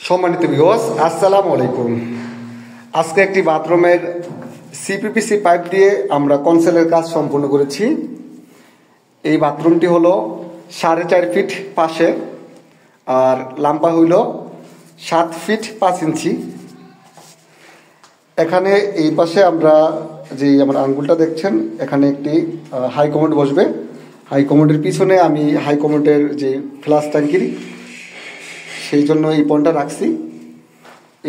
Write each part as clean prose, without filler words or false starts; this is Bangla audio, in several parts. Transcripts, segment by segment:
সম্মানিত ভিউয়ার্স, আসসালামু আলাইকুম। আজকে একটি বাথরুমের সিপিপিসি পাইপ দিয়ে আমরা কনসেলের কাজ সম্পূর্ণ করেছি। এই বাথরুমটি হলো 4.5 ফিট পাশে, আর লম্বা হইল 7 ফিট 5 ইঞ্চি। এখানে এই পাশে আমরা যে আমার আঙ্গুলটা দেখছেন, এখানে একটি হাই কমোড বসবে। হাই কমোডের পিছনে আমি হাই কমোডের যে ফ্লাশ ট্যাঙ্কির, সেই জন্য এই পয়েন্টটা রাখছি।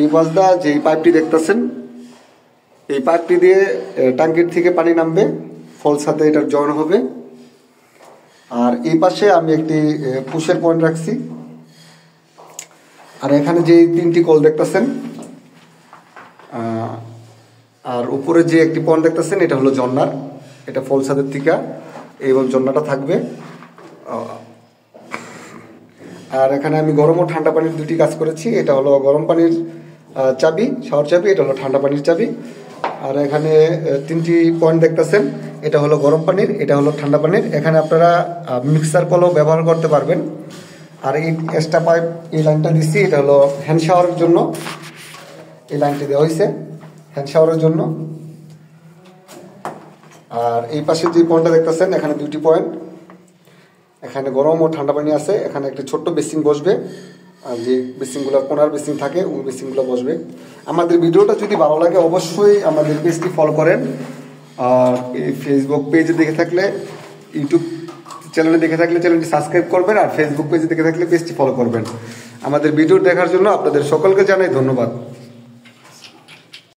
এই পাশটা যে পাইপটি দেখতেছেন, এই পাইপটি দিয়ে ট্যাঙ্কির থেকে পানি নামবে, ফলস সাথে এটার জয়েন হবে। আর এই পাশে আমি একটি পুশের পয়েন্ট রাখছি। আর এখানে যে 3টি কল দেখতেছেন, আর উপরে যে একটি পয়েন্ট দেখতেছেন, এটা হলো জন্নার। এটা ফলস সাথের থেকে এবং জন্নাটা থাকবে। আর এখানে আমি গরম ও ঠান্ডা পানির দুটি কাজ করেছি। এটা হলো গরম পানির চাবি, শাওয়ার চাবি, এটা হলো ঠান্ডা পানির চাবি। আর এখানে 3টি পয়েন্ট দেখতেছেন, এটা হলো গরম পানির, এটা হলো ঠান্ডা পানির। এখানে আপনারা মিক্সার কলও ব্যবহার করতে পারবেন। আর এই এক্সট্রা পাইপ, এই লাইনটা দিচ্ছি, এটা হলো হ্যান্ড শাওয়ারের জন্য। এই লাইনটি দেওয়া হয়েছে হ্যান্ড শাওয়ারের জন্য। আর এই পাশে যে পয়েন্টটা দেখতেছেন, এখানে 2টি পয়েন্ট। এখানে গরম ও ঠান্ডা পানি আছে। এখানে একটি ছোট্ট বেসিং বসবে, আর যে বেসিংগুলো কোনার বেসিং থাকে, ওই বেসিংগুলো বসবে। আমাদের ভিডিওটা যদি ভালো লাগে অবশ্যই আমাদের পেজটি ফলো করেন। আর এই ফেসবুক পেজে দেখে থাকলে, ইউটিউব চ্যানেলে দেখে থাকলে চ্যানেলটি সাবস্ক্রাইব করবেন, আর ফেসবুক পেজে দেখে থাকলে পেজটি ফলো করবেন। আমাদের ভিডিও দেখার জন্য আপনাদের সকলকে জানাই ধন্যবাদ।